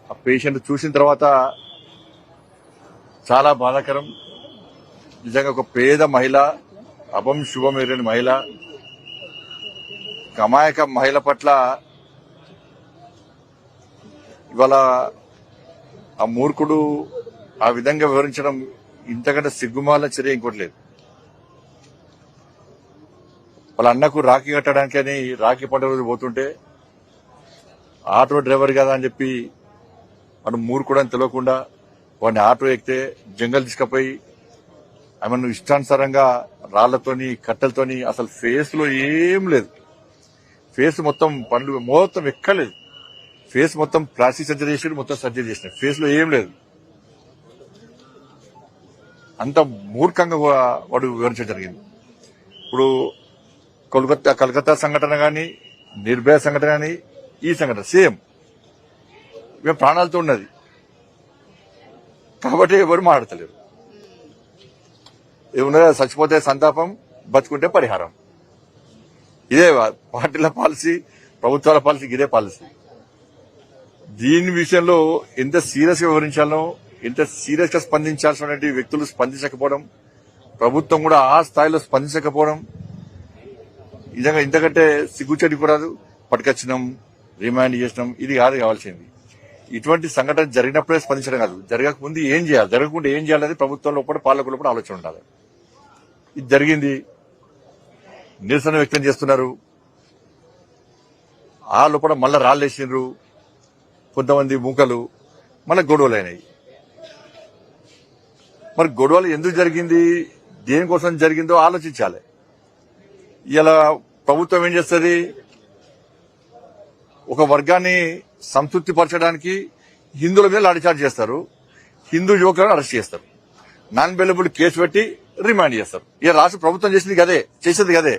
ఆ పేషెంట్ చూసిన తర్వాత చాలా బాధాకరం. నిజంగా ఒక పేద మహిళ, అభం శుభం ఎరుగని మహిళ, అమాయక మహిళ పట్ల ఇవాళ ఆ మూర్ఖుడు ఆ విధంగా వివరించడం ఇంతకంటే సిగ్గుమాల చర్య ఇంకోటి లేదు. వాళ్ళ అన్నకు రాఖీ కట్టడానికి అని రాఖీ పండుగ రోజు పోతుంటే ఆటో డ్రైవర్ కదా అని చెప్పి వాడు మూర్ఖుడు అని తెలియకుండా వాడిని ఆటో ఎక్కితే జంగల్ తీసుకుపోయి ఆమెను ఇష్టానుసారంగా రాళ్లతోని కట్టెలతోని, అసలు ఫేస్ లో ఏం లేదు, ఫేస్ మొత్తం పండ్లు మొత్తం ఎక్కలేదు, ఫేస్ మొత్తం ప్లాస్టిక్ సర్జరీ చేసి మొత్తం సర్జరీ చేసిన, ఫేస్ లో ఏం లేదు. అంత మూర్ఖంగా వాడు వివరించడం జరిగింది. ఇప్పుడు కలకత్తా సంఘటన గాని, నిర్భయ సంఘటన గాని, ఈ సంఘటన సేమ్ మేము ప్రాణాలతో ఉన్నది కాబట్టి ఎవరు మాట్లాడతలేరు. ఏమన్నా చచ్చిపోతే సంతాపం, బతుకుంటే పరిహారం. ఇదే పార్టీల పాలసీ, ప్రభుత్వాల పాలసీ, ఇదే పాలసీ. దీని విషయంలో ఎంత సీరియస్ గా వివరించాలో, ఎంత సీరియస్ గా స్పందించాల్సిన వ్యక్తులు స్పందించకపోవడం, ప్రభుత్వం కూడా ఆ స్థాయిలో స్పందించకపోవడం నిజంగా ఇంతకంటే సిగ్గుచెడి కూడా పట్టుకొచ్చినాం, రిమాండ్ చేసినాం, ఇది కాదు కావాల్సింది. ఇటువంటి సంఘటన జరిగినప్పుడే స్పందించడం కాదు, జరగకముందు ఏం చేయాలి, జరగకుండా ఏం చేయాలనేది ప్రభుత్వం లోపల, పాలకుల లోపల ఆలోచన ఉండాలి. ఇది జరిగింది, నిరసన వ్యక్తం చేస్తున్నారు, ఆ లోపల మళ్ళా రాళ్ళేసిండ్రు కొంతమంది మూకలు, మళ్ళీ గొడవలు అయినాయి. మరి గొడవలు ఎందుకు జరిగింది, దేనికోసం జరిగిందో ఆలోచించాలి. ఇలా ప్రభుత్వం ఏం చేస్తుంది, ఒక వర్గాన్ని సంతృప్తి పరచడానికి హిందువుల మీద లాఠీచార్జ్ చేస్తారు, హిందూ యువకులను అరెస్ట్ చేస్తారు, నాన్ బెయిలబుల్ కేసు పెట్టి రిమాండ్ చేస్తారు. ఇక రాష్ట్ర ప్రభుత్వం చేసేది కదే,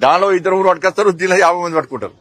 దానిలో 2 పట్టుకొస్తారు, దీనిలో 50 మంది పట్టుకుంటారు.